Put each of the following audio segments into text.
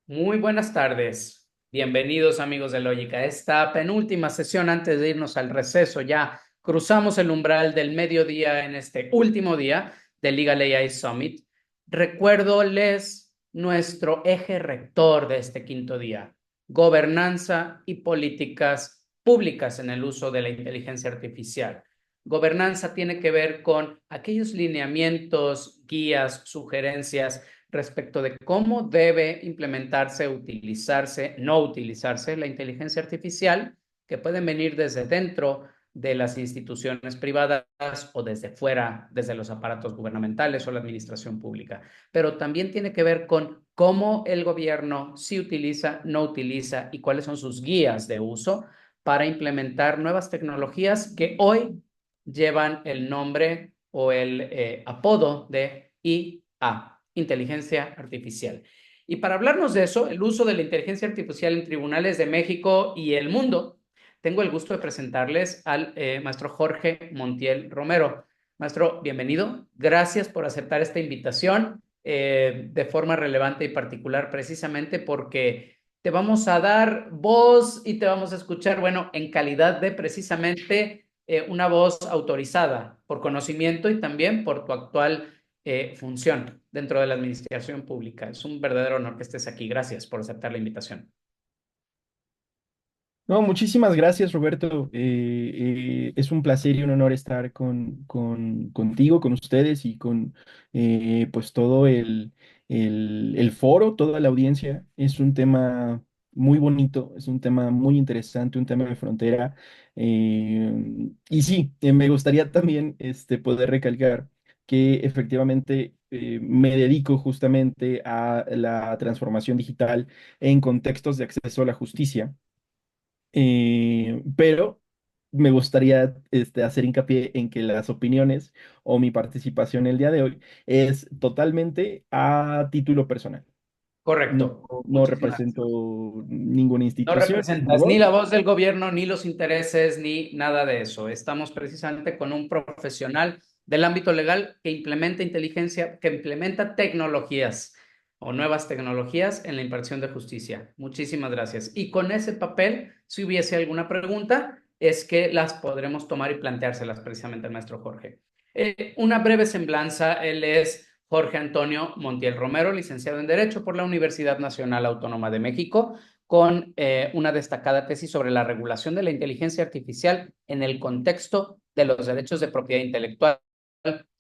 Muy buenas tardes. Bienvenidos amigos de Lógica. Esta penúltima sesión antes de irnos al receso, ya cruzamos el umbral del mediodía en este último día del Legal AI Summit. Recuérdoles nuestro eje rector de este quinto día: gobernanza y políticas públicas en el uso de la inteligencia artificial. Gobernanza tiene que ver con aquellos lineamientos, guías, sugerencias respecto de cómo debe implementarse, utilizarse, no utilizarse la inteligencia artificial, que pueden venir desde dentro de las instituciones privadas o desde fuera, desde los aparatos gubernamentales o la administración pública. Pero también tiene que ver con cómo el gobierno sí utiliza, no utiliza y cuáles son sus guías de uso para implementar nuevas tecnologías que hoy llevan el nombre o el apodo de IA, inteligencia artificial. Y para hablarnos de eso, el uso de la inteligencia artificial en tribunales de México y el mundo, tengo el gusto de presentarles al maestro Jorge Montiel Romero. Maestro, bienvenido. Gracias por aceptar esta invitación de forma relevante y particular, precisamente porque te vamos a dar voz y te vamos a escuchar, bueno, en calidad de precisamente una voz autorizada por conocimiento y también por tu actual función dentro de la administración pública. Es un verdadero honor que estés aquí. Gracias por aceptar la invitación. No, muchísimas gracias, Roberto. Es un placer y un honor estar contigo, con ustedes y con pues todo el foro, toda la audiencia. Es un tema muy bonito, es un tema muy interesante, un tema de frontera. Y sí, me gustaría también poder recalcar que efectivamente me dedico justamente a la transformación digital en contextos de acceso a la justicia. Pero me gustaría hacer hincapié en que las opiniones o mi participación el día de hoy es totalmente a título personal. No, Correcto. no Muchísimas represento gracias. ninguna No institución, ni mi representas ni voz. la voz del gobierno, ni los intereses, ni nada de eso. Estamos precisamente con un profesional del ámbito legal que implementa inteligencia, que implementa tecnologías o nuevas tecnologías en la impartición de justicia. Muchísimas gracias. Y con ese papel, si hubiese alguna pregunta, es que las podremos tomar y planteárselas precisamente al maestro Jorge. Una breve semblanza, él es Jorge Antonio Montiel Romero, licenciado en Derecho por la Universidad Nacional Autónoma de México, con una destacada tesis sobre la regulación de la inteligencia artificial en el contexto de los derechos de propiedad intelectual,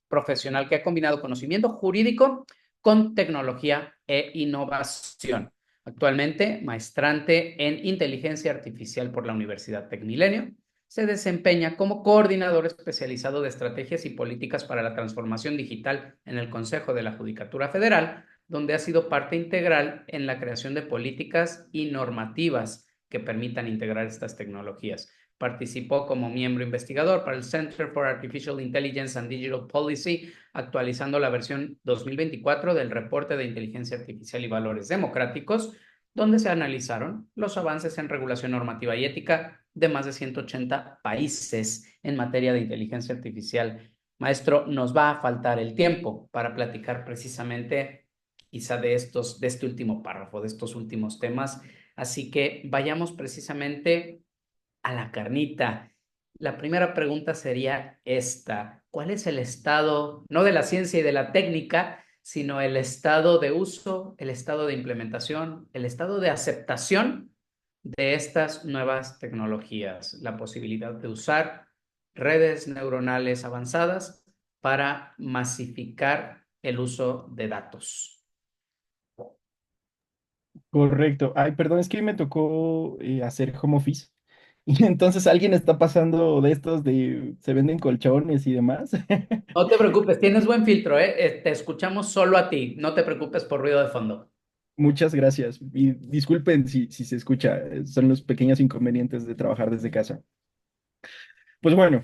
profesional que ha combinado conocimiento jurídico con tecnología e innovación. Actualmente, maestrante en inteligencia artificial por la Universidad Tecmilenio, se desempeña como coordinador especializado de estrategias y políticas para la transformación digital en el Consejo de la Judicatura Federal, donde ha sido parte integral en la creación de políticas y normativas que permitan integrar estas tecnologías. Participó como miembro investigador para el Center for Artificial Intelligence and Digital Policy, actualizando la versión 2024 del reporte de inteligencia artificial y valores democráticos, donde se analizaron los avances en regulación normativa y ética de más de 180 países en materia de inteligencia artificial. Maestro, nos va a faltar el tiempo para platicar precisamente quizá de este último párrafo, de estos últimos temas. Así que vayamos precisamente a la carnita. La primera pregunta sería esta: ¿cuál es el estado, no de la ciencia y de la técnica, sino el estado de uso, el estado de implementación, el estado de aceptación de estas nuevas tecnologías? La posibilidad de usar redes neuronales avanzadas para masificar el uso de datos. Correcto. Ay, perdón, es que me tocó hacer home office. Y entonces alguien está pasando de estos de se venden colchones y demás. No te preocupes, tienes buen filtro, ¿eh? Te escuchamos solo a ti, no te preocupes por ruido de fondo. Muchas gracias. Y disculpen si se escucha, son los pequeños inconvenientes de trabajar desde casa. Pues bueno,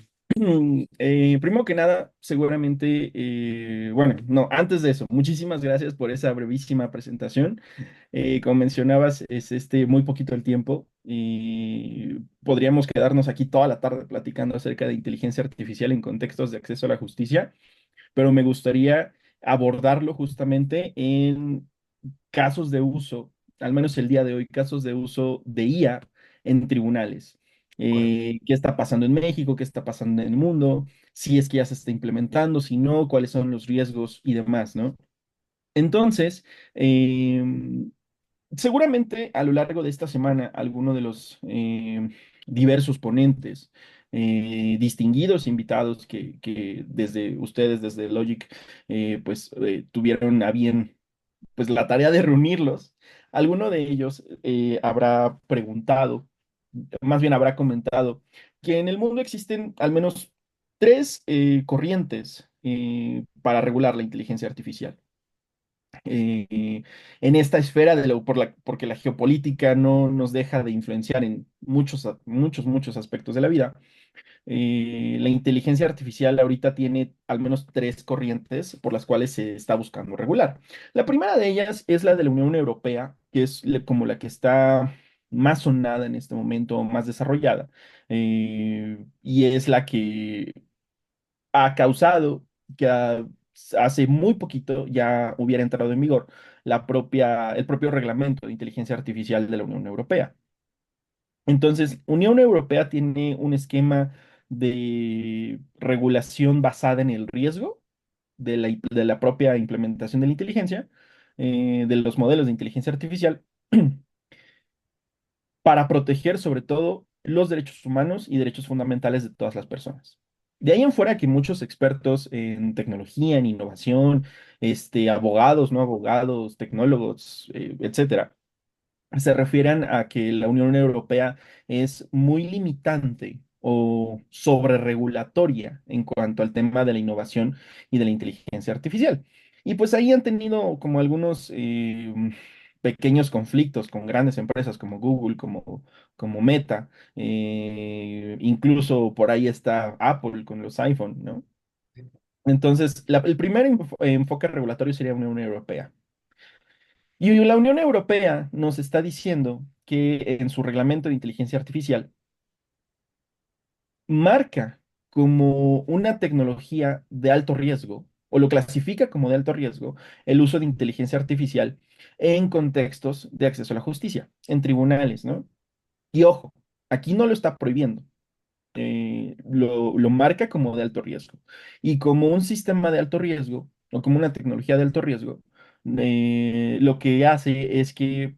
primero que nada, seguramente, bueno, no, antes de eso, muchísimas gracias por esa brevísima presentación. Como mencionabas, es muy poquito el tiempo y podríamos quedarnos aquí toda la tarde platicando acerca de inteligencia artificial en contextos de acceso a la justicia, pero me gustaría abordarlo justamente en casos de uso al menos el día de hoy, casos de uso de IA en tribunales. Correcto. ¿Qué está pasando en México? ¿Qué está pasando en el mundo? Si es que ya se está implementando, si no, cuáles son los riesgos y demás, ¿no? Entonces, em, seguramente a lo largo de esta semana, alguno de los diversos ponentes, distinguidos invitados que desde ustedes, desde Logic, pues tuvieron a bien pues la tarea de reunirlos, alguno de ellos habrá preguntado, más bien habrá comentado, que en el mundo existen al menos tres corrientes para regular la inteligencia artificial en esta esfera porque la geopolítica no nos deja de influenciar en muchos aspectos de la vida. La inteligencia artificial ahorita tiene al menos tres corrientes por las cuales se está buscando regular. La primera de ellas es la de la Unión Europea, que es como la que está más sonada en este momento, más desarrollada, y es la que ha causado que hace muy poquito ya hubiera entrado en vigor el propio reglamento de inteligencia artificial de la Unión Europea. Entonces, Unión Europea tiene un esquema de regulación basada en el riesgo de la propia implementación de la inteligencia, de los modelos de inteligencia artificial, para proteger sobre todo los derechos humanos y derechos fundamentales de todas las personas. De ahí en fuera que muchos expertos en tecnología, en innovación, abogados, no abogados, tecnólogos, etcétera, se refieren a que la Unión Europea es muy limitante o sobreregulatoria en cuanto al tema de la innovación y de la inteligencia artificial. Y pues ahí han tenido como algunos pequeños conflictos con grandes empresas como Google, como Meta, incluso por ahí está Apple con los iPhone, ¿no? Entonces, el primer enfoque regulatorio sería Unión Europea. Y la Unión Europea nos está diciendo que en su reglamento de inteligencia artificial marca como una tecnología de alto riesgo, o lo clasifica como de alto riesgo, el uso de inteligencia artificial en contextos de acceso a la justicia, en tribunales, ¿no? Y ojo, aquí no lo está prohibiendo, lo marca como de alto riesgo. Y como un sistema de alto riesgo, o como una tecnología de alto riesgo, lo que hace es que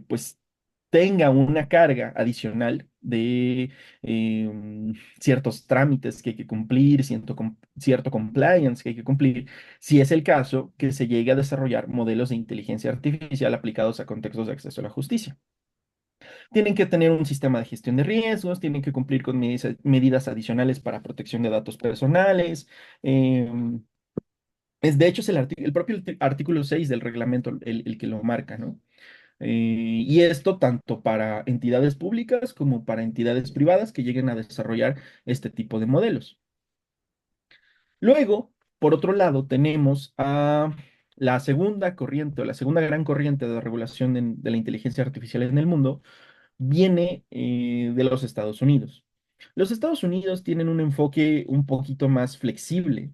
pues tenga una carga adicional de ciertos trámites que hay que cumplir, cierto compliance que hay que cumplir, si es el caso que se llegue a desarrollar modelos de inteligencia artificial aplicados a contextos de acceso a la justicia. Tienen que tener un sistema de gestión de riesgos, tienen que cumplir con medidas adicionales para protección de datos personales. em, de hecho, es el propio artículo 6 del reglamento el que lo marca, ¿no? Y esto tanto para entidades públicas como para entidades privadas que lleguen a desarrollar este tipo de modelos. Luego, por otro lado, tenemos a la segunda corriente o la segunda gran corriente de regulación de la inteligencia artificial en el mundo, viene de los Estados Unidos. Los Estados Unidos tienen un enfoque un poquito más flexible.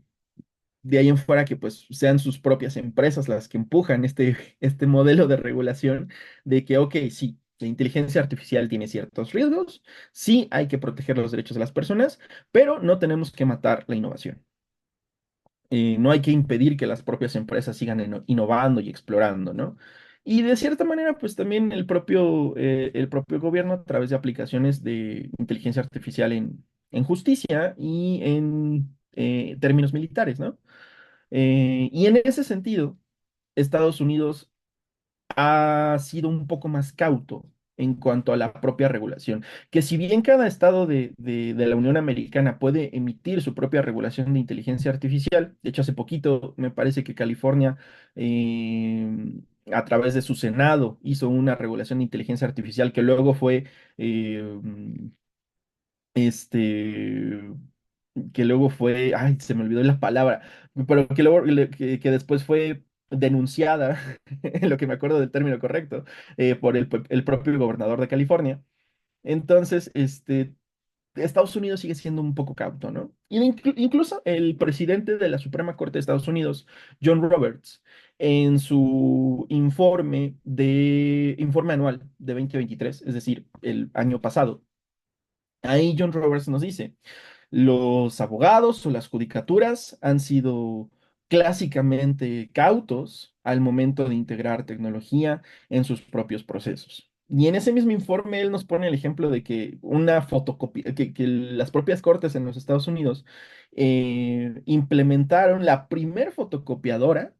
De ahí en fuera que pues sean sus propias empresas las que empujan este modelo de regulación de que, ok, sí, la inteligencia artificial tiene ciertos riesgos, sí hay que proteger los derechos de las personas, pero no tenemos que matar la innovación. No hay que impedir que las propias empresas sigan innovando y explorando, ¿no? Y de cierta manera, pues también el propio gobierno a través de aplicaciones de inteligencia artificial en justicia y en términos militares, ¿no? Y en ese sentido, Estados Unidos ha sido un poco más cauto en cuanto a la propia regulación, que si bien cada estado de la Unión Americana puede emitir su propia regulación de inteligencia artificial, de hecho hace poquito me parece que California a través de su Senado hizo una regulación de inteligencia artificial que luego fue eh, este, ay, se me olvidó la palabra, pero que luego, que después fue denunciada, en lo que me acuerdo del término correcto, por el propio gobernador de California. Entonces, Estados Unidos sigue siendo un poco cauto, ¿no? Incluso el presidente de la Suprema Corte de Estados Unidos, John Roberts, en su informe anual de 2023, es decir, el año pasado, ahí John Roberts nos dice, los abogados o las judicaturas han sido clásicamente cautos al momento de integrar tecnología en sus propios procesos. Y en ese mismo informe él nos pone el ejemplo de que una fotocopia, que las propias cortes en los Estados Unidos implementaron la primer fotocopiadora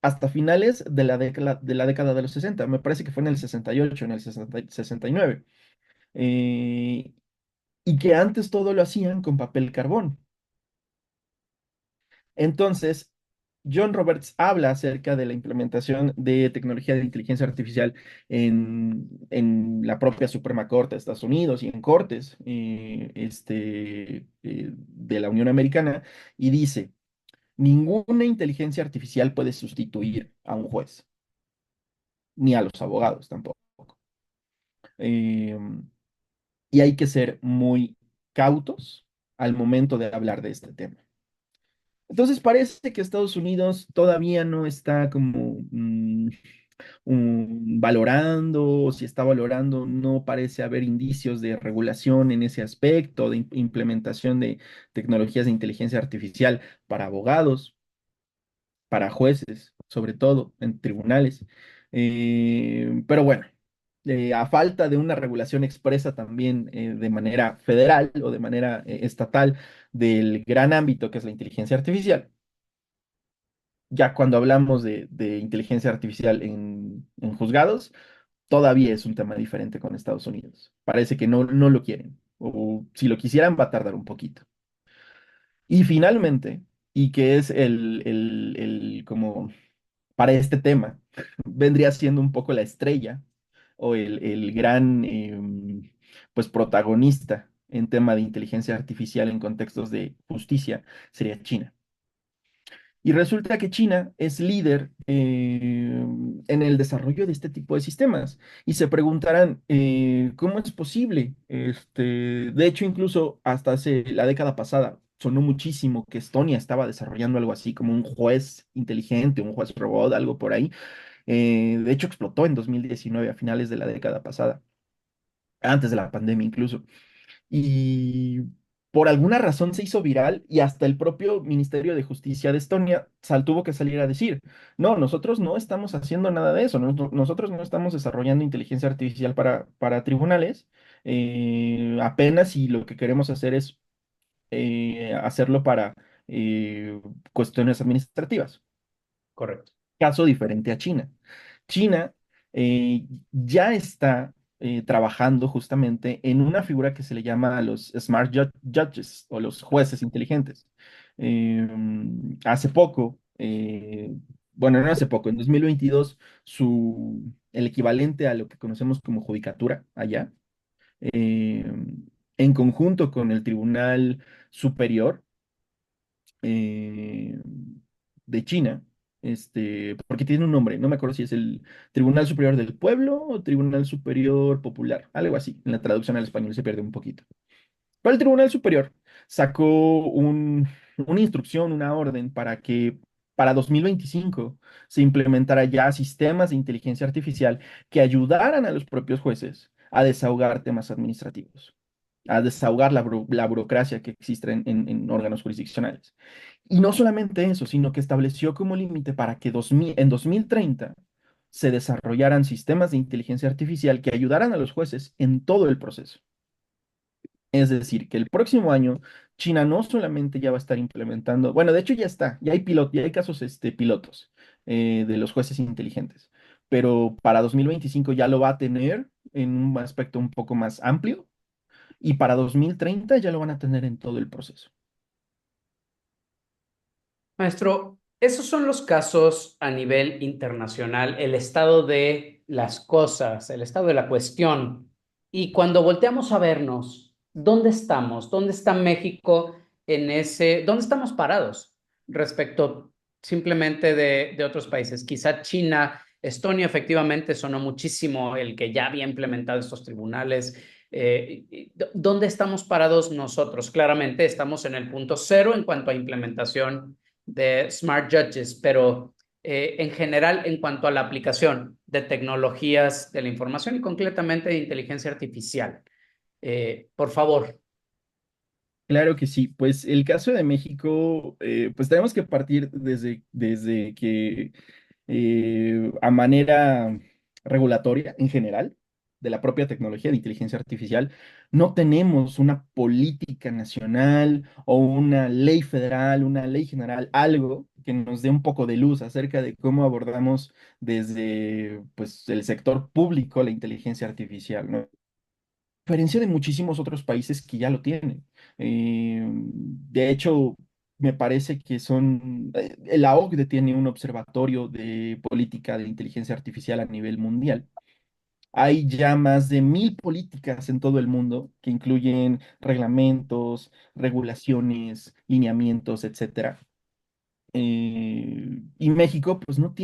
hasta finales de la década de los 60. Me parece que fue en el 68, en el 69. eh, y que antes todo lo hacían con papel carbón. Entonces, John Roberts habla acerca de la implementación de tecnología de inteligencia artificial en la propia Suprema Corte de Estados Unidos y en cortes de la Unión Americana y dice, ninguna inteligencia artificial puede sustituir a un juez, ni a los abogados tampoco. Eh, y hay que ser muy cautos al momento de hablar de este tema. Entonces parece que Estados Unidos todavía no está como valorando, o si está valorando, no parece haber indicios de regulación en ese aspecto, de implementación de tecnologías de inteligencia artificial para abogados, para jueces, sobre todo en tribunales. Pero bueno, a falta de una regulación expresa también de manera federal o de manera estatal del gran ámbito que es la inteligencia artificial, ya cuando hablamos de inteligencia artificial en juzgados, todavía es un tema diferente con Estados Unidos. Parece que no lo quieren, o si lo quisieran va a tardar un poquito. Y finalmente, y que es como para este tema, vendría siendo un poco la estrella o el gran pues protagonista en tema de inteligencia artificial en contextos de justicia, sería China. Y resulta que China es líder en el desarrollo de este tipo de sistemas. Y se preguntarán, ¿cómo es posible? De hecho, incluso hasta hace la década pasada sonó muchísimo que Estonia estaba desarrollando algo así como un juez inteligente, un juez robot, algo por ahí. De hecho, explotó en 2019, a finales de la década pasada, antes de la pandemia incluso y por alguna razón se hizo viral y hasta el propio Ministerio de Justicia de Estonia tuvo que salir a decir, no, nosotros no estamos haciendo nada de eso, nosotros no estamos desarrollando inteligencia artificial para tribunales, apenas y lo que queremos hacer es hacerlo para cuestiones administrativas. Correcto. Caso diferente a China. China ya está trabajando justamente en una figura que se le llama a los Judges o los jueces inteligentes. Hace poco, bueno, no hace poco, en 2022, el equivalente a lo que conocemos como judicatura allá, eh, en conjunto con el Tribunal Superior, eh, de China, porque tiene un nombre, no me acuerdo si es el Tribunal Superior del Pueblo o Tribunal Superior Popular, algo así, en la traducción al español se pierde un poquito. Pero el Tribunal Superior sacó una instrucción, una orden para que para 2025 se implementara ya sistemas de inteligencia artificial que ayudaran a los propios jueces a desahogar temas administrativos, a desahogar la burocracia que existe en órganos jurisdiccionales. Y no solamente eso, sino que estableció como límite para que en 2030 se desarrollaran sistemas de inteligencia artificial que ayudaran a los jueces en todo el proceso. Es decir, que el próximo año China no solamente ya va a estar implementando, bueno, de hecho ya está, ya hay casos pilotos de los jueces inteligentes, pero para 2025 ya lo va a tener en un aspecto un poco más amplio y para 2030 ya lo van a tener en todo el proceso. Maestro, esos son los casos a nivel internacional, el estado de las cosas, el estado de la cuestión. Y cuando volteamos a vernos, ¿dónde estamos? ¿Dónde está México dónde estamos parados respecto simplemente de otros países? Quizá China, Estonia efectivamente sonó muchísimo el que ya había implementado estos tribunales. ¿Dónde estamos parados nosotros? Claramente estamos en el punto cero en cuanto a implementación de Smart Judges, pero en general, en cuanto a la aplicación de tecnologías de la información y concretamente de inteligencia artificial. Por favor. Claro que sí, pues el caso de México, pues tenemos que partir desde que a manera regulatoria en general de la propia tecnología de inteligencia artificial, no tenemos una política nacional o una ley federal, una ley general, algo que nos dé un poco de luz acerca de cómo abordamos desde pues, el sector público la inteligencia artificial, ¿no? Diferencia de muchísimos otros países que ya lo tienen. De hecho, me parece que la OCDE tiene un observatorio de política de inteligencia artificial a nivel mundial. Hay ya más de 1.000 políticas en todo el mundo que incluyen reglamentos, regulaciones, lineamientos, etcétera. Y México, pues no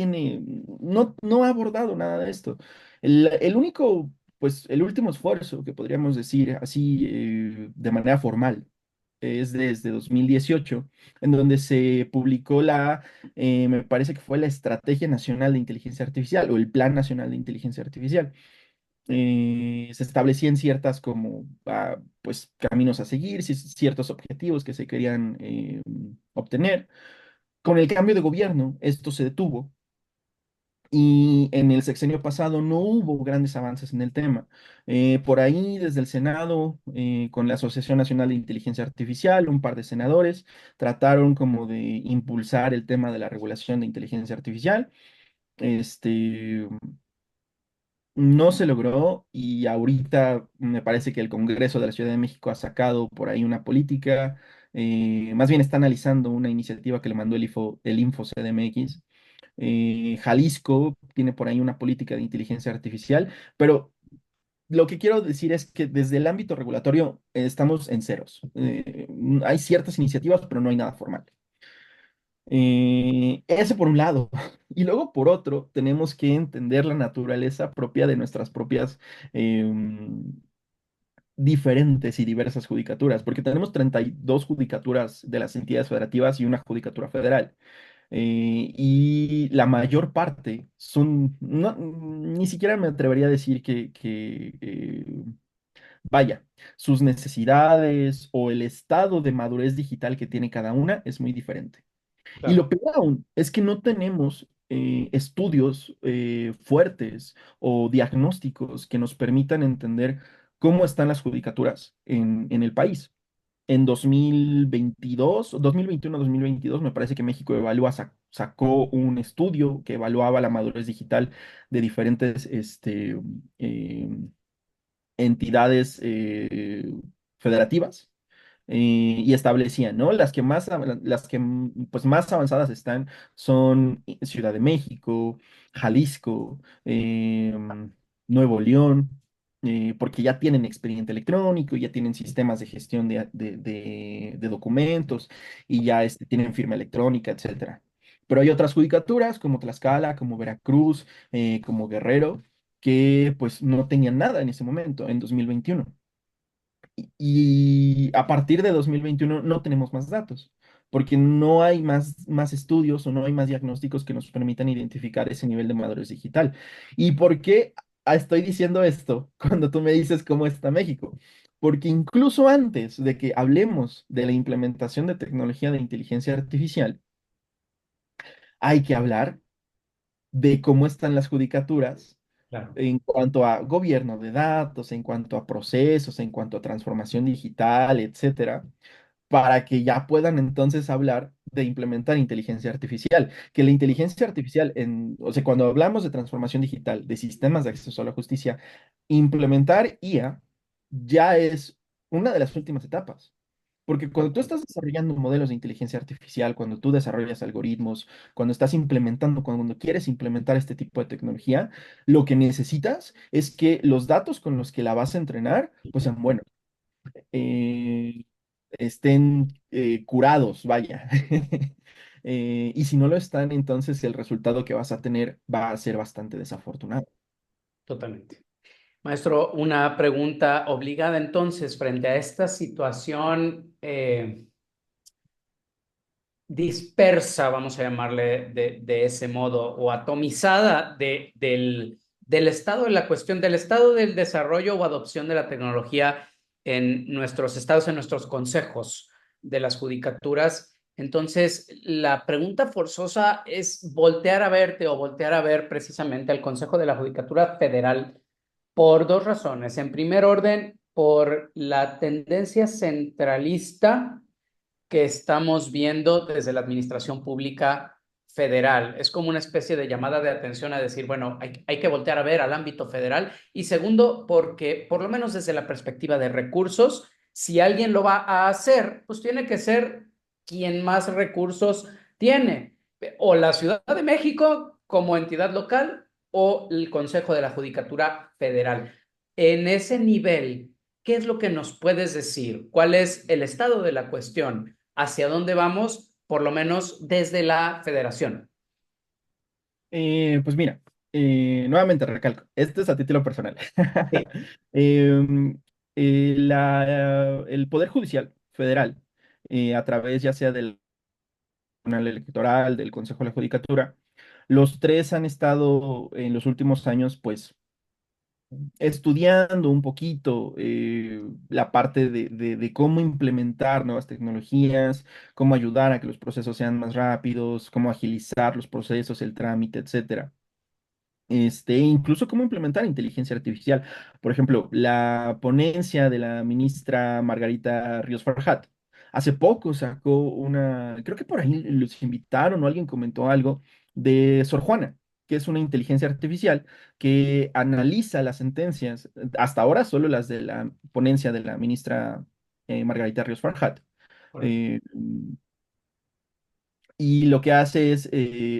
ha abordado nada de esto. El único, pues el último esfuerzo que podríamos decir así de manera formal es desde 2018, en donde se publicó me parece que fue la Estrategia Nacional de Inteligencia Artificial o el Plan Nacional de Inteligencia Artificial. Se establecían ciertas como, pues, caminos a seguir, ciertos objetivos que se querían obtener. Con el cambio de gobierno, esto se detuvo y en el sexenio pasado no hubo grandes avances en el tema. Por ahí, desde el Senado, con la Asociación Nacional de Inteligencia Artificial, un par de senadores trataron como de impulsar el tema de la regulación de inteligencia artificial. Este, no se logró y ahorita me parece que el Congreso de la Ciudad de México ha sacado por ahí una política, más bien está analizando una iniciativa que le mandó el Info CDMX. Jalisco tiene por ahí una política de inteligencia artificial, pero lo que quiero decir es que desde el ámbito regulatorio estamos en ceros. Hay ciertas iniciativas, pero no hay nada formal. Ese por un lado. Y luego por otro, tenemos que entender la naturaleza propia de nuestras propias diferentes y diversas judicaturas, porque tenemos 32 judicaturas de las entidades federativas y una judicatura federal. Y la mayor parte ni siquiera me atrevería a decir vaya, sus necesidades o el estado de madurez digital que tiene cada una es muy diferente. Y lo Claro, peor aún es que no tenemos estudios fuertes o diagnósticos que nos permitan entender cómo están las judicaturas en el país. En 2022, 2021-2022, me parece que México sacó un estudio que evaluaba la madurez digital de diferentes eh, entidades federativas y establecían, ¿no? Las que pues, más avanzadas están son Ciudad de México, Jalisco, Nuevo León, porque ya tienen expediente electrónico, ya tienen sistemas de gestión de documentos y ya tienen firma electrónica, etcétera. Pero hay otras judicaturas como Tlaxcala, como Veracruz, como Guerrero, que pues no tenían nada en ese momento, en 2021. Y a partir de 2021 no tenemos más datos, porque no hay más estudios o no hay más diagnósticos que nos permitan identificar ese nivel de madurez digital. ¿Y por qué estoy diciendo esto cuando tú me dices cómo está México? Porque incluso antes de que hablemos de la implementación de tecnología de inteligencia artificial, hay que hablar de cómo están las judicaturas claro. en cuanto a gobierno de datos, en cuanto a procesos, en cuanto a transformación digital, etcétera, para que ya puedan entonces hablar de implementar inteligencia artificial. Que la inteligencia artificial, o sea, cuando hablamos de transformación digital, de sistemas de acceso a la justicia, implementar IA ya es una de las últimas etapas. Porque cuando tú estás desarrollando modelos de inteligencia artificial, cuando tú desarrollas algoritmos, cuando quieres implementar este tipo de tecnología, lo que necesitas es que los datos con los que la vas a entrenar, pues sean buenos, eh, estén curados, vaya. Y si no lo están, entonces el resultado que vas a tener va a ser bastante desafortunado. Totalmente. Maestro, una pregunta obligada entonces frente a esta situación dispersa, vamos a llamarle de ese modo, o atomizada del estado de la cuestión, del estado del desarrollo o adopción de la tecnología en nuestros estados, en nuestros consejos de las judicaturas. Entonces, la pregunta forzosa es voltear a verte o voltear a ver precisamente al Consejo de la Judicatura Federal por dos razones. En primer orden, por la tendencia centralista que estamos viendo desde la administración pública federal. Es como una especie de llamada de atención a decir, bueno, hay que voltear a ver al ámbito federal. Y segundo, porque por lo menos desde la perspectiva de recursos, si alguien lo va a hacer, pues tiene que ser quien más recursos tiene, o la Ciudad de México como entidad local o el Consejo de la Judicatura Federal. En ese nivel, ¿qué es lo que nos puedes decir? ¿Cuál es el estado de la cuestión? ¿Hacia dónde vamos, por lo menos desde la federación? Pues mira, nuevamente recalco, esto es a título personal. Sí, Em, el Poder Judicial Federal, a través ya sea del Tribunal Electoral, del Consejo de la Judicatura, los tres han estado en los últimos años, pues, estudiando un poquito la parte de cómo implementar nuevas tecnologías, cómo ayudar a que los procesos sean más rápidos, cómo agilizar los procesos, el trámite, etcétera. Incluso cómo implementar inteligencia artificial. Por ejemplo, la ponencia de la ministra Margarita Ríos Farjat hace poco sacó creo que por ahí los invitaron o alguien comentó algo de Sor Juana, que es una inteligencia artificial que analiza las sentencias, hasta ahora solo las de la ponencia de la ministra Margarita Ríos Farjat. correcto. eh, y lo que hace es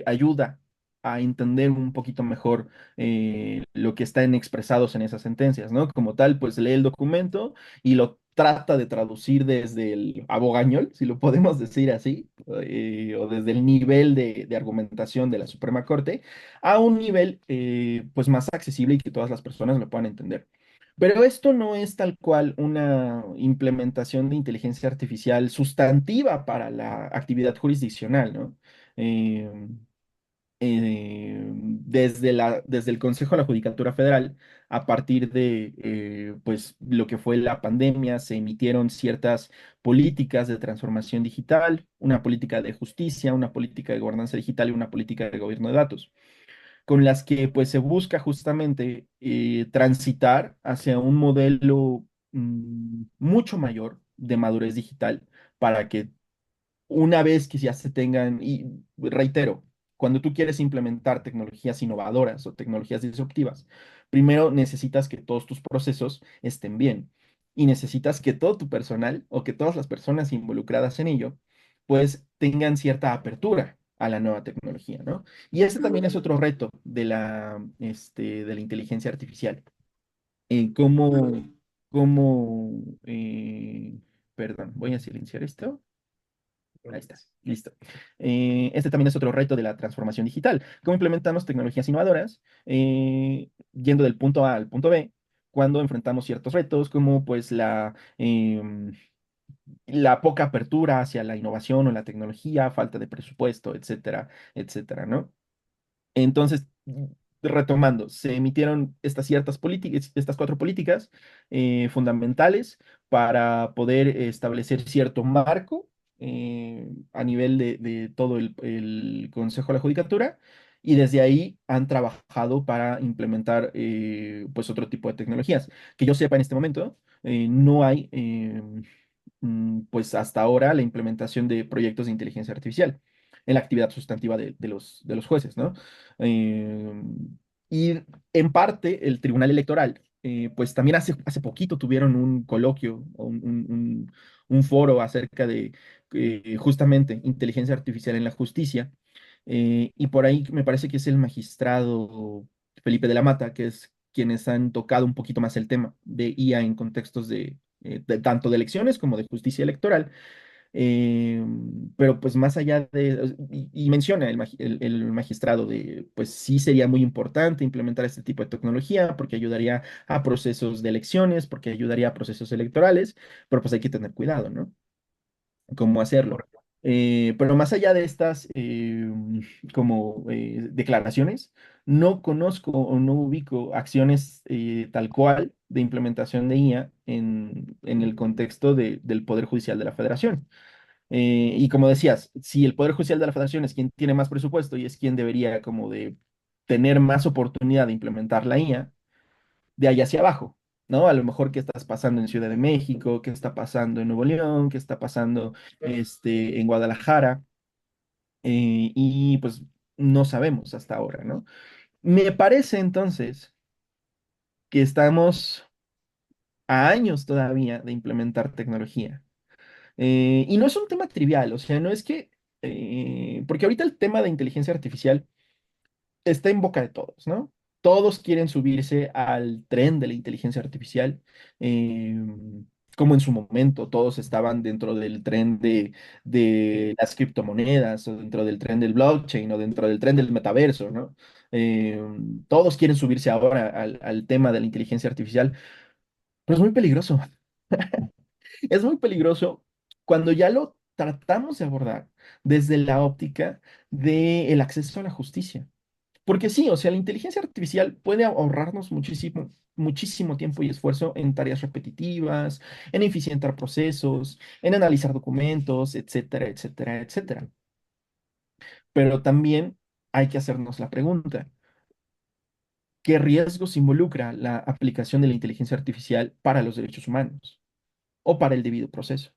ayuda a entender un poquito mejor lo que están expresados en esas sentencias, ¿no? Como tal, pues lee el documento y lo trata de traducir desde el abogañol, si lo podemos decir así, o desde el nivel de argumentación de la Suprema Corte, a un nivel pues más accesible y que todas las personas lo puedan entender. Pero esto no es tal cual una implementación de inteligencia artificial sustantiva para la actividad jurisdiccional, ¿no? Eh, desde el Consejo de la Judicatura Federal, a partir de pues, lo que fue la pandemia, se emitieron ciertas políticas de transformación digital, una política de justicia, una política de gobernanza digital y una política de gobierno de datos con las que pues se busca justamente transitar hacia un modelo mucho mayor de madurez digital para que una vez que ya se tengan, y reitero, cuando tú quieres implementar tecnologías innovadoras o tecnologías disruptivas, primero necesitas que todos tus procesos estén bien y necesitas que todo tu personal o que todas las personas involucradas en ello, pues tengan cierta apertura a la nueva tecnología, ¿no? Y este también es otro reto de la inteligencia artificial. Cómo, cómo, perdón, voy a silenciar esto. Ahí está, listo. Este también es otro reto de la transformación digital. ¿Cómo implementamos tecnologías innovadoras yendo del punto A al punto B cuando enfrentamos ciertos retos como pues la poca apertura hacia la innovación o la tecnología, falta de presupuesto, etcétera, etcétera, ¿no? Entonces, retomando, se emitieron estas ciertas políticas, estas cuatro políticas fundamentales para poder establecer cierto marco a nivel de todo el Consejo de la Judicatura y desde ahí han trabajado para implementar pues otro tipo de tecnologías. Que yo sepa en este momento, no hay pues hasta ahora la implementación de proyectos de inteligencia artificial en la actividad sustantiva de los jueces, ¿no? Eh, y en parte el Tribunal Electoral, pues también hace poquito tuvieron un coloquio o un foro acerca de justamente inteligencia artificial en la justicia. Y por ahí me parece que es el magistrado Felipe de la Mata, que es quienes han tocado un poquito más el tema de IA en contextos de tanto de elecciones como de justicia electoral Eh, pero pues más allá de, y menciona el magistrado de, pues sí sería muy importante implementar este tipo de tecnología porque ayudaría a procesos de elecciones, porque ayudaría a procesos electorales, pero pues hay que tener cuidado, ¿no? Cómo hacerlo. Pero más allá de estas como declaraciones, no conozco o no ubico acciones tal cual de implementación de IA en el contexto del Poder Judicial de la Federación. Y como decías, si el Poder Judicial de la Federación es quien tiene más presupuesto y es quien debería como de tener más oportunidad de implementar la IA, de allá hacia abajo, ¿no? A lo mejor qué estás pasando en Ciudad de México, qué está pasando en Nuevo León, qué está pasando en Guadalajara, y pues no sabemos hasta ahora, ¿no? Me parece entonces que estamos a años todavía de implementar tecnología. Y no es un tema trivial, o sea, no es que, porque ahorita el tema de inteligencia artificial está en boca de todos, ¿no? Todos quieren subirse al tren de la inteligencia artificial, eh, como en su momento todos estaban dentro del tren de las criptomonedas, o dentro del tren del blockchain, o dentro del tren del metaverso, ¿no? Eh, Todos quieren subirse ahora al tema de la inteligencia artificial, pero es muy peligroso. Es muy peligroso cuando ya lo tratamos de abordar desde la óptica del acceso a la justicia. Porque sí, o sea, la inteligencia artificial puede ahorrarnos muchísimo, muchísimo tiempo y esfuerzo en tareas repetitivas, en eficientar procesos, en analizar documentos, etcétera, etcétera, etcétera. Pero también hay que hacernos la pregunta, ¿qué riesgos involucra la aplicación de la inteligencia artificial para los derechos humanos o para el debido proceso?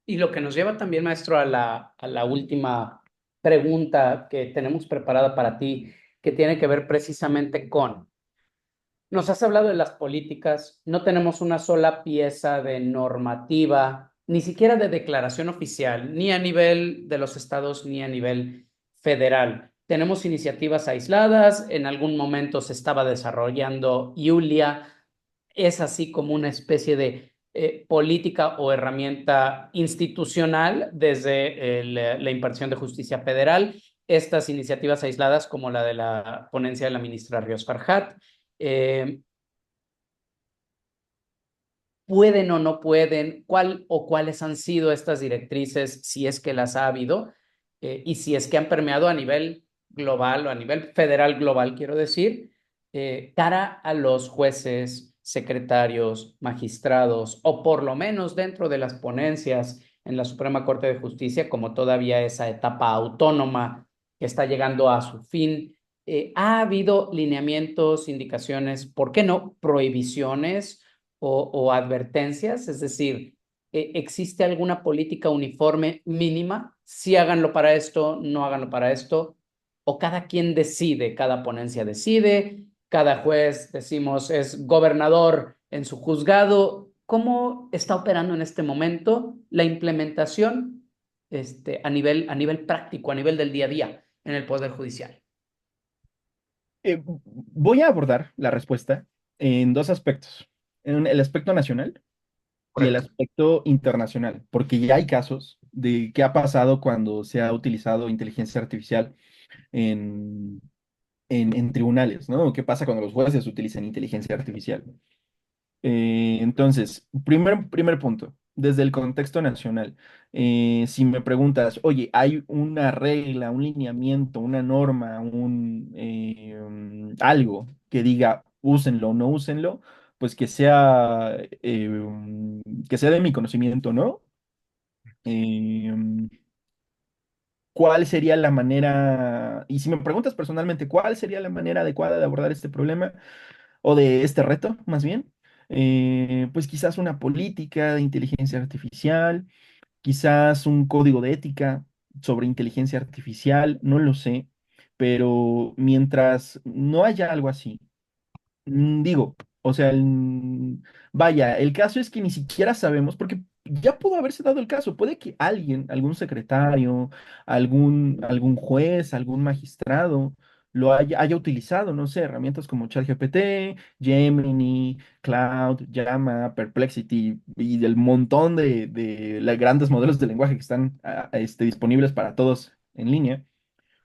Y lo que nos lleva también, maestro, a la última pregunta que tenemos preparada para ti, que tiene que ver precisamente con, nos has hablado de las políticas, no tenemos una sola pieza de normativa, ni siquiera de declaración oficial, ni a nivel de los estados, ni a nivel federal. Tenemos iniciativas aisladas, en algún momento se estaba desarrollando Yulia, es así como una especie de política o herramienta institucional desde la impartición de justicia federal. Estas iniciativas aisladas, como la de la ponencia de la ministra Ríos Farjat, eh, pueden o no pueden, cuál o cuáles han sido estas directrices, si es que las ha habido, y si es que han permeado a nivel global o a nivel federal global, quiero decir, cara a los jueces, secretarios, magistrados, o por lo menos dentro de las ponencias en la Suprema Corte de Justicia, como todavía esa etapa autónoma que está llegando a su fin. ¿Ha habido lineamientos, indicaciones, por qué no, prohibiciones o advertencias? Es decir, ¿existe alguna política uniforme mínima? Si háganlo para esto, no háganlo para esto, o cada quien decide, cada ponencia decide, cada juez, decimos, es gobernador en su juzgado. ¿Cómo está operando en este momento la implementación a nivel práctico, a nivel del día a día en el Poder Judicial? Voy a abordar la respuesta en dos aspectos, en el aspecto nacional y el Correcto. aspecto internacional, porque ya hay casos de qué ha pasado cuando se ha utilizado inteligencia artificial en, en tribunales, ¿no? ¿Qué pasa cuando los jueces utilizan inteligencia artificial? Entonces, primer punto, desde el contexto nacional, si me preguntas, oye, ¿hay una regla, un lineamiento, una norma, algo que diga úsenlo o no úsenlo? Pues que sea de mi conocimiento, ¿no? Eh, ¿Cuál sería la manera, y si me preguntas personalmente, cuál sería la manera adecuada de abordar este problema? O de este reto, más bien, pues quizás una política de inteligencia artificial, quizás un código de ética sobre inteligencia artificial, no lo sé, pero mientras no haya algo así, digo, o sea, vaya, el caso es que ni siquiera sabemos, porque ya pudo haberse dado el caso, puede que alguien, algún secretario, algún juez, algún magistrado, haya utilizado, no sé, herramientas como ChatGPT, Gemini, Cloud, Llama, Perplexity y del montón de los grandes modelos de lenguaje que están disponibles para todos en línea,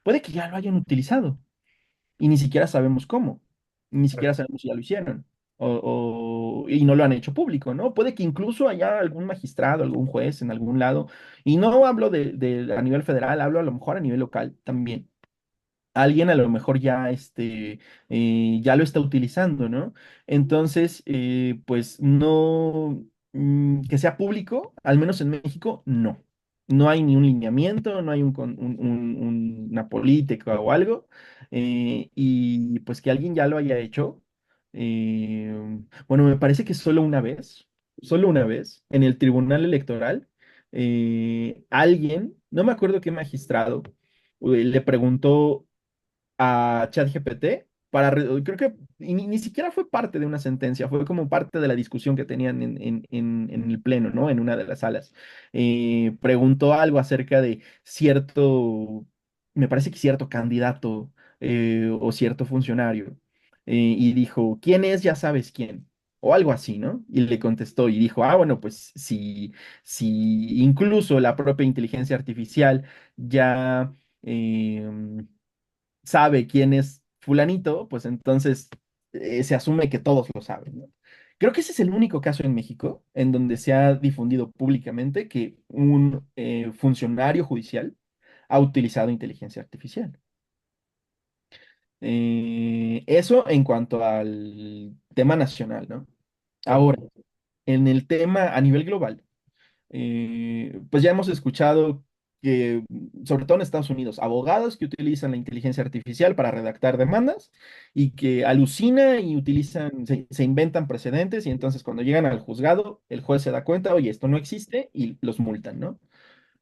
puede que ya lo hayan utilizado y ni siquiera sabemos cómo, ni siquiera sabemos si ya lo hicieron y no lo han hecho público, ¿no? Puede que incluso haya algún magistrado, algún juez en algún lado, y no hablo a nivel federal, hablo a lo mejor a nivel local también. Alguien a lo mejor ya lo está utilizando, ¿no? Entonces, pues no, que sea público, al menos en México, no. No hay ni un lineamiento, no hay una política o algo, y pues que alguien ya lo haya hecho. Bueno, me parece que solo una vez, en el Tribunal Electoral, alguien, no me acuerdo qué magistrado, le preguntó a ChatGPT creo que ni siquiera fue parte de una sentencia, fue como parte de la discusión que tenían en el pleno, ¿no? En una de las salas. Preguntó algo acerca de me parece que cierto candidato o cierto funcionario, y dijo, ¿quién es? Ya sabes quién. O algo así, ¿no? Y le contestó y dijo, bueno, pues si incluso la propia inteligencia artificial ya sabe quién es fulanito, pues entonces se asume que todos lo saben, ¿no? Creo que ese es el único caso en México en donde se ha difundido públicamente que un funcionario judicial ha utilizado inteligencia artificial. Eso en cuanto al tema nacional, ¿no? Sí. Ahora, en el tema a nivel global, pues ya hemos escuchado que, sobre todo en Estados Unidos, abogados que utilizan la inteligencia artificial para redactar demandas y que alucina y se inventan precedentes y entonces cuando llegan al juzgado, el juez se da cuenta, oye, esto no existe y los multan, ¿no?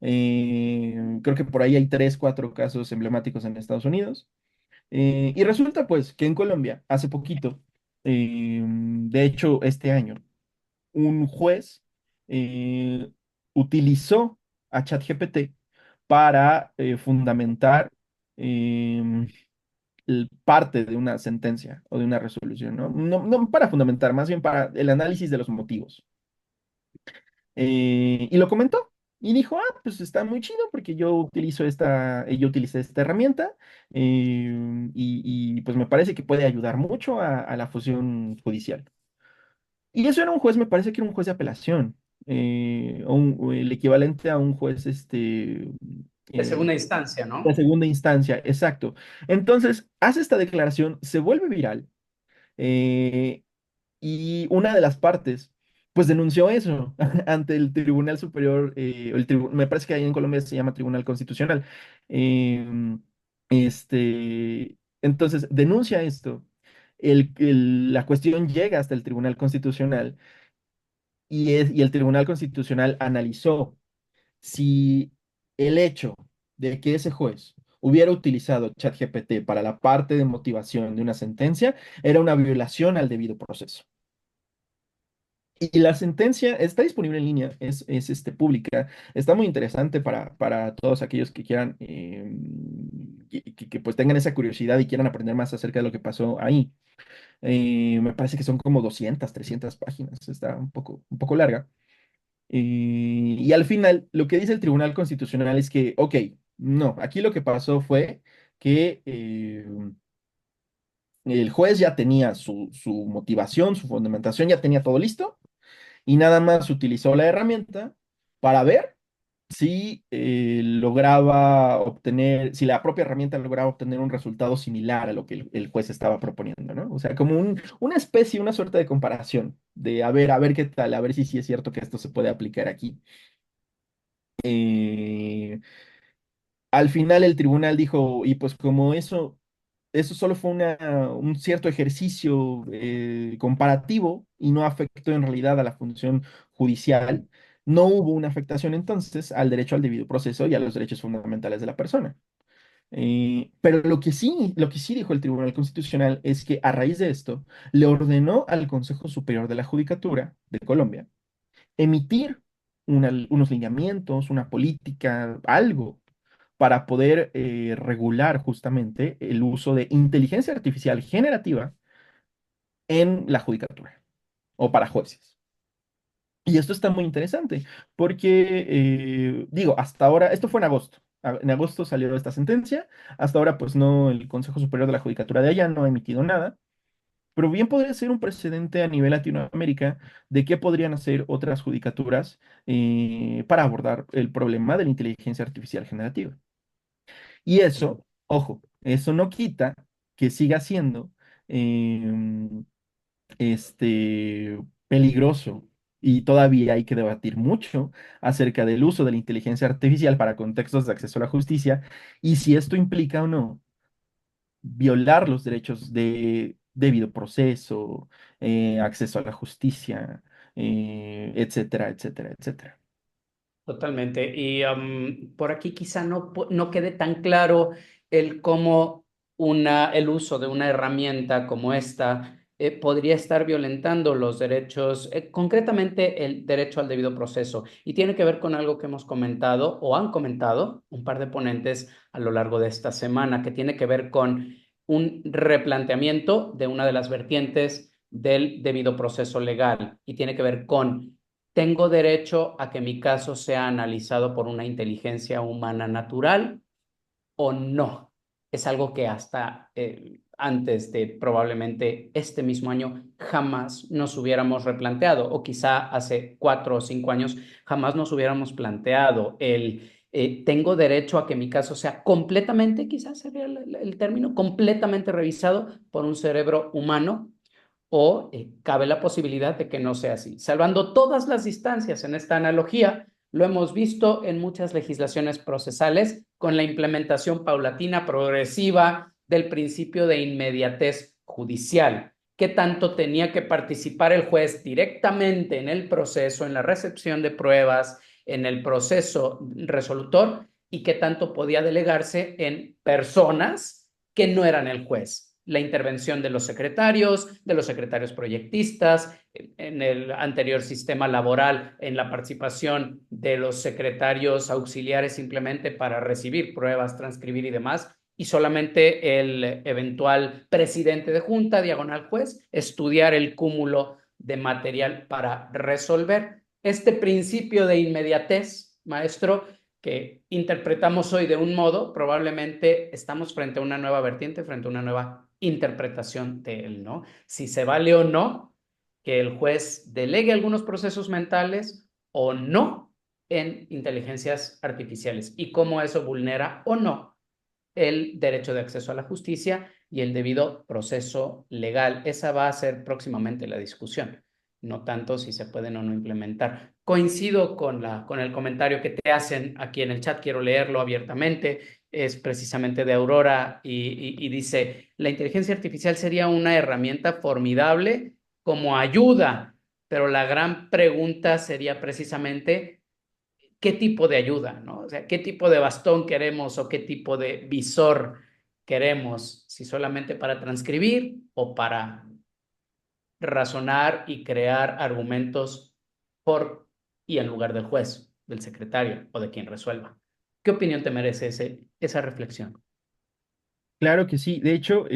Creo que por ahí hay tres, cuatro casos emblemáticos en Estados Unidos. Y resulta pues que en Colombia, hace poquito, de hecho este año, un juez eh, utilizó a ChatGPT para fundamentar em, parte de una sentencia o de una resolución, ¿no? No para fundamentar, más bien para el análisis de los motivos. Y lo comentó y dijo, pues está muy chido porque yo utilicé esta herramienta, y pues me parece que puede ayudar mucho a la fusión judicial. Y eso era un juez, me parece que era un juez de apelación, o el equivalente a un juez De eh, segunda instancia, de ¿no? segunda instancia, exacto. Entonces, hace esta declaración, se vuelve viral, eh, y una de las partes, pues denunció eso ante el Tribunal Superior, me parece que ahí en Colombia se llama Tribunal Constitucional. em, entonces, denuncia esto. La cuestión llega hasta el Tribunal Constitucional y el Tribunal Constitucional analizó si el hecho de que ese juez hubiera utilizado ChatGPT para la parte de motivación de una sentencia era una violación al debido proceso. Y la sentencia está disponible en línea, es pública, está muy interesante para todos aquellos que quieran, que, pues tengan esa curiosidad y quieran aprender más acerca de lo que pasó ahí. Me parece que son como 200 300 páginas, está un poco larga. Y al final, lo que dice el Tribunal Constitucional es que, ok, no, aquí lo que pasó fue que el juez ya tenía su motivación, su fundamentación, ya tenía todo listo y nada más utilizó la herramienta para ver si si la propia herramienta lograba obtener un resultado similar a lo que el juez estaba proponiendo, ¿no? O sea, como una especie, una suerte de comparación, de a ver qué tal, a ver si sí es cierto que esto se puede aplicar aquí. Eh, Al final el tribunal dijo, y pues como eso solo fue un cierto ejercicio comparativo y no afectó en realidad a la función judicial, no hubo una afectación entonces al derecho al debido proceso y a los derechos fundamentales de la persona. Pero lo que sí dijo el Tribunal Constitucional es que a raíz de esto le ordenó al Consejo Superior de la Judicatura de Colombia emitir unos lineamientos, una política, algo para poder regular justamente el uso de inteligencia artificial generativa en la judicatura o para jueces. Y esto está muy interesante porque, digo, hasta ahora, esto fue en agosto. En agosto salió esta sentencia. Hasta ahora, pues no, el Consejo Superior de la Judicatura de allá no ha emitido nada. Pero bien podría ser un precedente a nivel Latinoamérica de qué podrían hacer otras judicaturas para abordar el problema de la inteligencia artificial generativa. Y eso, ojo, eso no quita que siga siendo em, peligroso y todavía hay que debatir mucho acerca del uso de la inteligencia artificial para contextos de acceso a la justicia y si esto implica o no violar los derechos de debido proceso, acceso a la justicia, etcétera, etcétera, etcétera. Totalmente. Y por aquí quizá no quede tan claro el cómo el uso de una herramienta como esta podría estar violentando los derechos, concretamente el derecho al debido proceso. Y tiene que ver con algo que hemos comentado o han comentado un par de ponentes a lo largo de esta semana, que tiene que ver con un replanteamiento de una de las vertientes del debido proceso legal y tiene que ver con ¿tengo derecho a que mi caso sea analizado por una inteligencia humana natural o no? Es algo que hasta antes de probablemente este mismo año jamás nos hubiéramos replanteado, o quizá hace 4 o 5 años jamás nos hubiéramos planteado tengo derecho a que mi caso sea completamente, quizás sería el término, completamente revisado por un cerebro humano o cabe la posibilidad de que no sea así. Salvando todas las distancias en esta analogía, lo hemos visto en muchas legislaciones procesales con la implementación paulatina, progresiva del principio de inmediatez judicial. ¿Qué tanto tenía que participar el juez directamente en el proceso, en la recepción de pruebas, en el proceso resolutor? ¿Y qué tanto podía delegarse en personas que no eran el juez? La intervención de los secretarios proyectistas, en el anterior sistema laboral, en la participación de los secretarios auxiliares simplemente para recibir pruebas, transcribir y demás, y solamente el eventual presidente de junta, diagonal juez, estudiar el cúmulo de material para resolver. Este principio de inmediatez, maestro, que interpretamos hoy de un modo, probablemente estamos frente a una nueva vertiente, frente a una nueva interpretación de él, ¿no? Si se vale o no que el juez delegue algunos procesos mentales o no en inteligencias artificiales y cómo eso vulnera o no el derecho de acceso a la justicia y el debido proceso legal. Esa va a ser próximamente la discusión, no tanto si se pueden o no implementar. Coincido con el comentario que te hacen aquí en el chat, quiero leerlo abiertamente, es precisamente de Aurora y dice, la inteligencia artificial sería una herramienta formidable como ayuda, pero la gran pregunta sería precisamente qué tipo de ayuda, ¿no? O sea, qué tipo de bastón queremos o qué tipo de visor queremos, si solamente para transcribir o para razonar y crear argumentos por y en lugar del juez, del secretario o de quien resuelva. ¿Qué opinión te merece esa reflexión? Claro que sí. De hecho,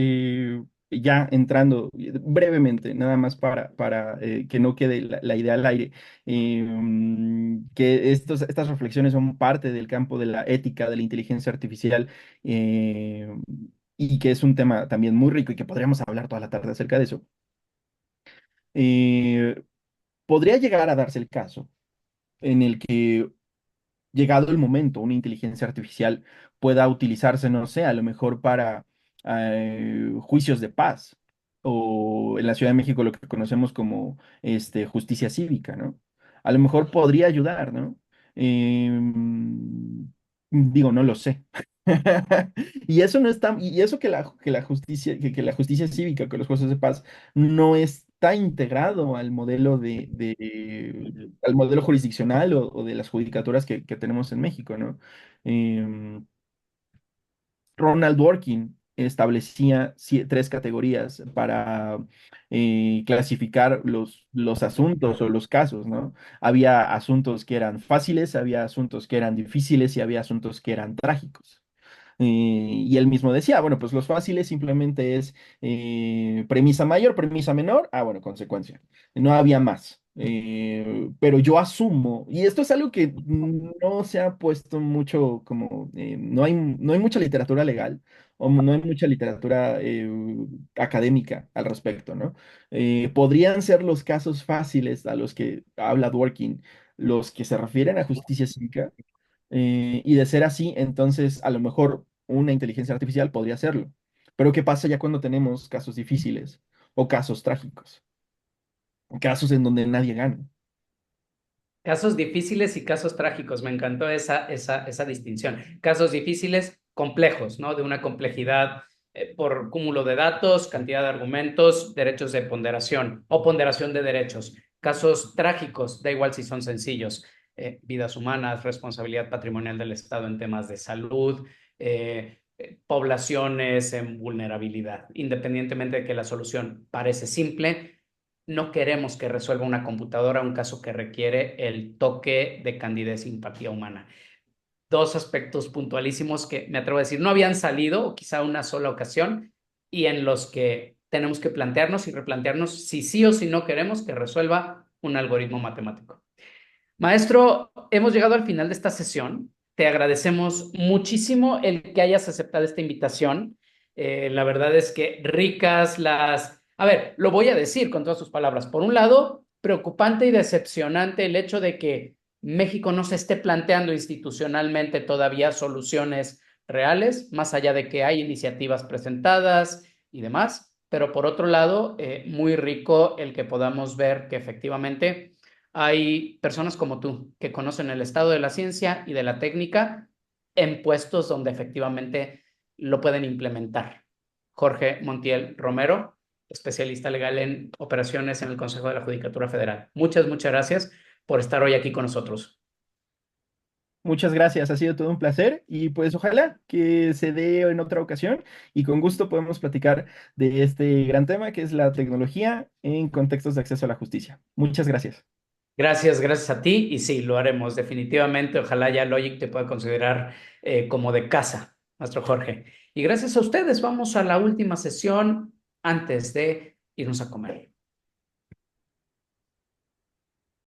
ya entrando brevemente, nada más para que no quede la idea al aire, que estas reflexiones son parte del campo de la ética de la inteligencia artificial eh, y que es un tema también muy rico y que podríamos hablar toda la tarde acerca de eso. Eh, Podría llegar a darse el caso en el que llegado el momento, una inteligencia artificial pueda utilizarse, no sé, a lo mejor para juicios de paz o en la Ciudad de México lo que conocemos como justicia cívica, ¿no? A lo mejor podría ayudar, ¿no? Digo, no lo sé. Y eso no está, y eso que la justicia cívica, que los jueces de paz no está integrado al modelo al modelo jurisdiccional o de las judicaturas que tenemos en México, ¿no? Em, Ronald Dworkin establecía tres categorías para clasificar los asuntos o los casos, ¿no? Había asuntos que eran fáciles, había asuntos que eran difíciles y había asuntos que eran trágicos. Y él mismo decía, bueno, pues los fáciles simplemente es premisa mayor, premisa menor, bueno, consecuencia. No había más. Pero yo asumo, y esto es algo que no se ha puesto mucho como, no hay mucha literatura legal o no hay mucha literatura académica al respecto, ¿no? Podrían ser los casos fáciles a los que habla Dworkin, los que se refieren a justicia cívica, y de ser así, entonces a lo mejor una inteligencia artificial podría hacerlo. Pero ¿qué pasa ya cuando tenemos casos difíciles o casos trágicos? Casos en donde nadie gana. Casos difíciles y casos trágicos. Me encantó esa distinción. Casos difíciles, complejos, ¿no? De una complejidad por cúmulo de datos, cantidad de argumentos, derechos de ponderación o ponderación de derechos. Casos trágicos, da igual si son sencillos. Vidas humanas, responsabilidad patrimonial del Estado en temas de salud, poblaciones en vulnerabilidad. Independientemente de que la solución parece simple, no queremos que resuelva una computadora un caso que requiere el toque de candidez y empatía humana. Dos aspectos puntualísimos que me atrevo a decir no habían salido, o quizá una sola ocasión, y en los que tenemos que plantearnos y replantearnos si sí o si no queremos que resuelva un algoritmo matemático. Maestro, hemos llegado al final de esta sesión. Te agradecemos muchísimo el que hayas aceptado esta invitación. La verdad es que ricas las... A ver, lo voy a decir con todas sus palabras. Por un lado, preocupante y decepcionante el hecho de que México no se esté planteando institucionalmente todavía soluciones reales, más allá de que hay iniciativas presentadas y demás. Pero por otro lado, muy rico el que podamos ver que efectivamente hay personas como tú que conocen el estado de la ciencia y de la técnica en puestos donde efectivamente lo pueden implementar. Jorge Montiel Romero, especialista legal en operaciones en el Consejo de la Judicatura Federal. Muchas gracias por estar hoy aquí con nosotros. Muchas gracias, ha sido todo un placer y pues ojalá que se dé en otra ocasión y con gusto podemos platicar de este gran tema que es la tecnología en contextos de acceso a la justicia. Muchas gracias. Gracias a ti y sí, lo haremos definitivamente. Ojalá ya Logic te pueda considerar como de casa, nuestro Jorge. Y gracias a ustedes, vamos a la última sesión antes de irnos a comer.